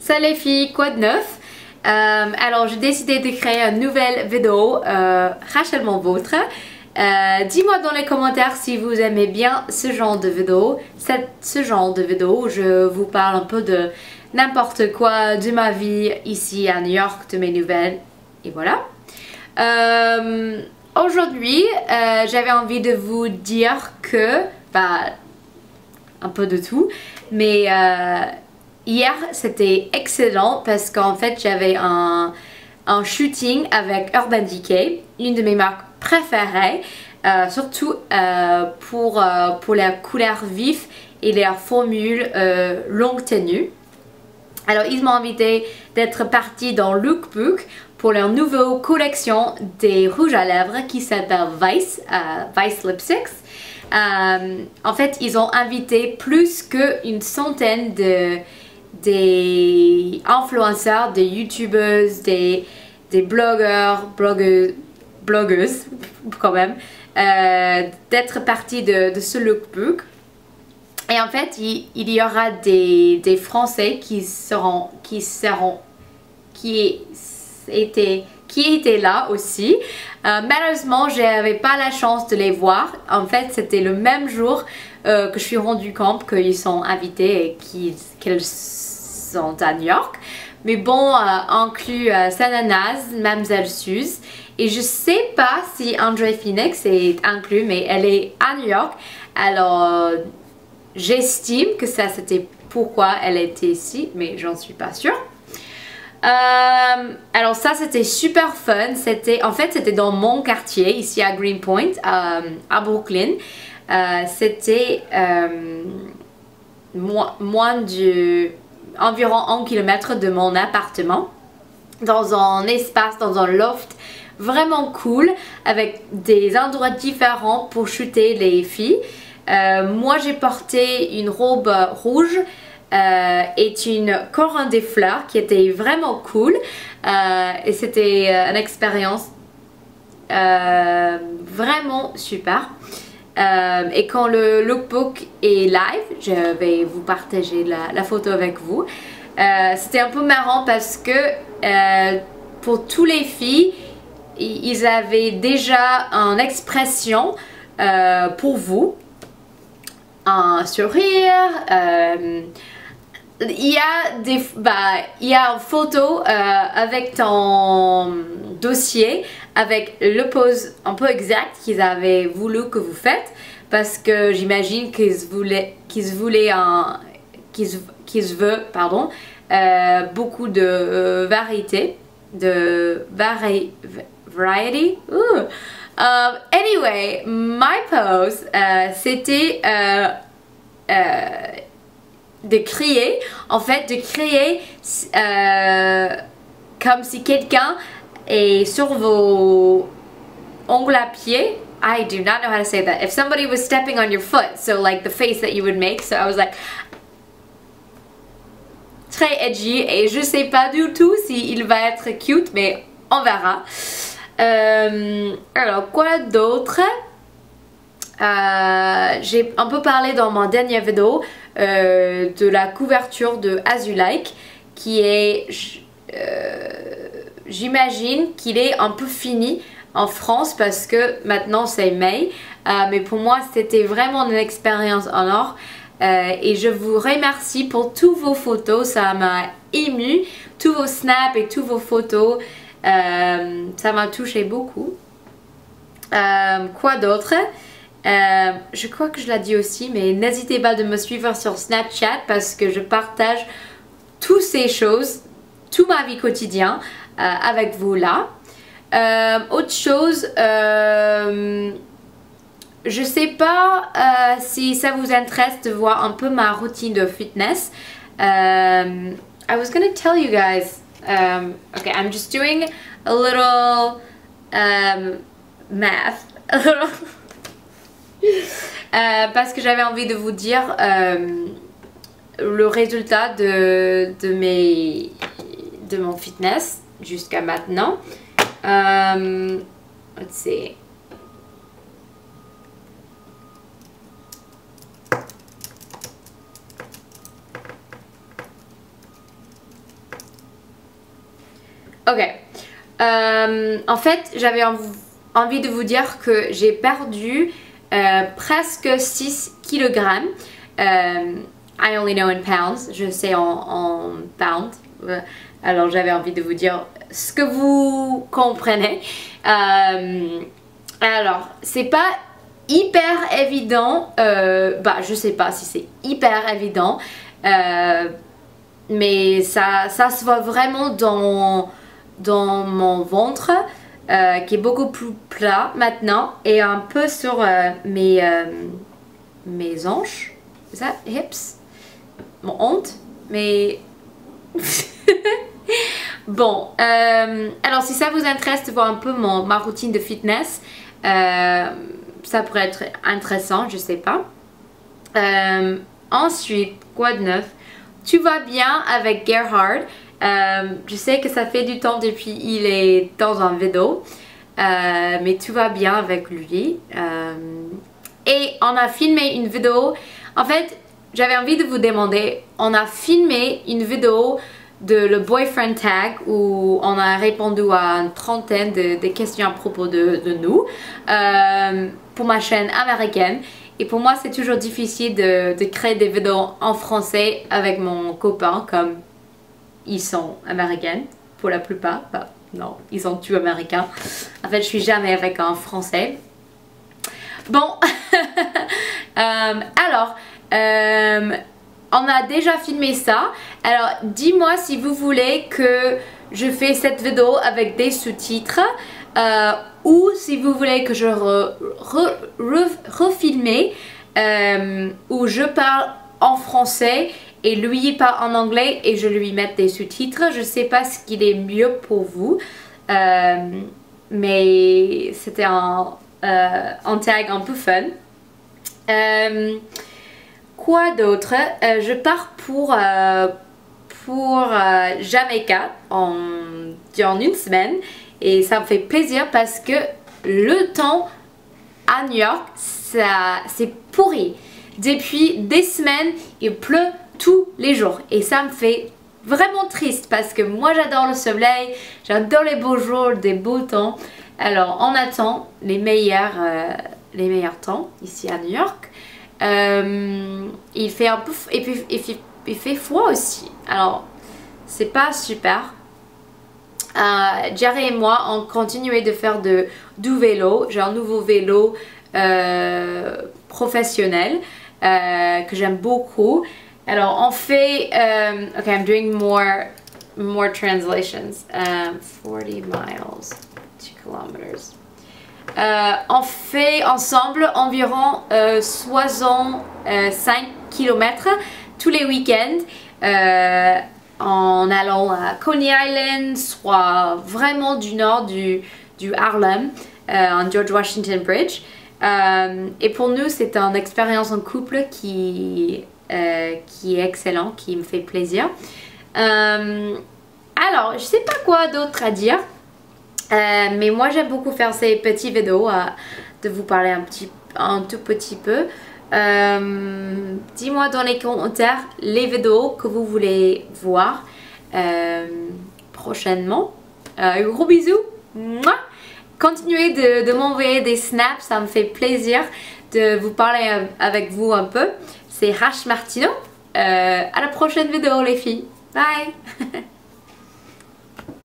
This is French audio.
Salut les filles, quoi de neuf? Alors j'ai décidé de créer une nouvelle vidéo, rachètement vôtre. Dis-moi dans les commentaires si vous aimez bien ce genre de vidéo. Ce genre de vidéo où je vous parle un peu de n'importe quoi de ma vie ici à New York, de mes nouvelles. Et voilà. Aujourd'hui, j'avais envie de vous dire que, un peu de tout, mais hier c'était excellent parce qu'en fait j'avais un shooting avec Urban Decay, une de mes marques préférées, surtout pour les couleurs vives et les formules longue tenue. Alors ils m'ont invité d'être partie dans Lookbook pour leur nouvelle collection des rouges à lèvres qui s'appelle Vice, Vice Lipsticks. En fait, ils ont invité plus qu'une centaine des influenceurs, des youtubeuses, des blogueurs, blogueuses quand même, d'être partie de ce lookbook. Et en fait, il y aura des Français qui étaient là aussi. Malheureusement, je n'avais pas la chance de les voir. En fait, c'était le même jour que je suis rendu compte qu'ils sont invités et qu'ils sont à New York. Mais bon, inclus Sananas, Mamzelle Suze. Et je sais pas si Andre Phoenix est inclus, mais elle est à New York. Alors, j'estime que ça c'était pourquoi elle était ici, mais j'en suis pas sûre. Alors ça c'était super fun, en fait c'était dans mon quartier ici à Greenpoint, à Brooklyn. C'était environ 1 kilomètre de mon appartement, dans un espace, dans un loft vraiment cool avec des endroits différents pour shooter les filles. Moi j'ai porté une robe rouge et une couronne des fleurs qui était vraiment cool, et c'était une expérience vraiment super. Et quand le lookbook est live, je vais vous partager la photo avec vous. C'était un peu marrant parce que pour toutes les filles, ils avaient déjà une expression pour vous. Un sourire, il y a une photo avec ton dossier avec le pose un peu exact qu'ils avaient voulu que vous faites, parce que j'imagine qu'ils veulent beaucoup de variété, variety. Anyway, my pose, c'était de crier, en fait, de crier comme si quelqu'un est sur vos ongles à pied. I do not know how to say that. If somebody was stepping on your foot, so like the face that you would make. So I was like, très edgy, et je sais pas du tout s'il va être cute, mais on verra. Alors quoi d'autre? J'ai un peu parlé dans ma dernière vidéo de la couverture de As You Like, qui est j'imagine qu'il est un peu fini en France parce que maintenant c'est mai, mais pour moi c'était vraiment une expérience en or, et je vous remercie pour toutes vos photos, ça m'a ému, tous vos snaps et toutes vos photos. Ça m'a touché beaucoup. Quoi d'autre? Je crois que je l'ai dit aussi, mais n'hésitez pas de me suivre sur Snapchat parce que je partage toutes ces choses, toute ma vie quotidienne avec vous là. Autre chose, je sais pas si ça vous intéresse de voir un peu ma routine de fitness. I was gonna tell you guys. Okay, I'm just doing a little math. Parce que j'avais envie de vous dire le résultat de mon fitness jusqu'à maintenant. Let's see. Ok. En fait, j'avais envie de vous dire que j'ai perdu presque 6 kilogrammes. I only know in pounds. Je sais en pounds. Alors j'avais envie de vous dire ce que vous comprenez. Alors, c'est pas hyper évident. Je sais pas si c'est hyper évident. Mais ça se voit vraiment dans mon ventre. Qui est beaucoup plus plat maintenant. Et un peu sur mes hanches. C'est ça? Hips? Mon honte? Mais... Bon, alors si ça vous intéresse de voir un peu ma routine de fitness, ça pourrait être intéressant, je sais pas. Ensuite, quoi de neuf? Tu vas bien avec Gerhard. Je sais que ça fait du temps depuis il est dans un vidéo, mais tout va bien avec lui. Et on a filmé une vidéo. En fait, j'avais envie de vous demander, on a filmé une vidéo de le boyfriend tag où on a répondu à une trentaine de questions à propos de nous pour ma chaîne américaine. Et pour moi, c'est toujours difficile de créer des vidéos en français avec mon copain, comme ils sont américains pour la plupart. Enfin, non, ils sont tous américains. En fait, je suis jamais avec un français. Bon, alors, on a déjà filmé ça. Alors, dis-moi si vous voulez que je fais cette vidéo avec des sous-titres ou si vous voulez que je refilme où je parle en français et lui parle en anglais et je lui mets des sous-titres. Je sais pas ce qu'il est mieux pour vous, mais c'était un tag un peu fun. Quoi d'autre? Je pars pour Jamaïca dans une semaine et ça me fait plaisir parce que le temps à New York, c'est pourri. Depuis des semaines, il pleut tous les jours et ça me fait vraiment triste parce que moi j'adore le soleil, j'adore les beaux jours, des beaux temps. Alors on attend les meilleurs temps ici à New York. Il fait un peu et puis il fait froid aussi. Alors c'est pas super. Jerry et moi on continuait de faire du vélo. J'ai un nouveau vélo professionnel que j'aime beaucoup. Alors on fait okay, I'm doing more translations. 40 miles, 2 kilometers. On fait ensemble environ 65 km tous les week-ends en allant à Coney Island, soit vraiment du nord du Harlem, en George Washington Bridge. Et pour nous, c'est une expérience en couple qui est excellent, qui me fait plaisir. Alors, je sais pas quoi d'autre à dire. Mais moi j'aime beaucoup faire ces petits vidéos, de vous parler un tout petit peu. Dis-moi dans les commentaires les vidéos que vous voulez voir prochainement. Gros bisous. Mouah. Continuez de m'envoyer des snaps, ça me fait plaisir de vous parler avec vous un peu. C'est Rash Martino. À la prochaine vidéo les filles. Bye.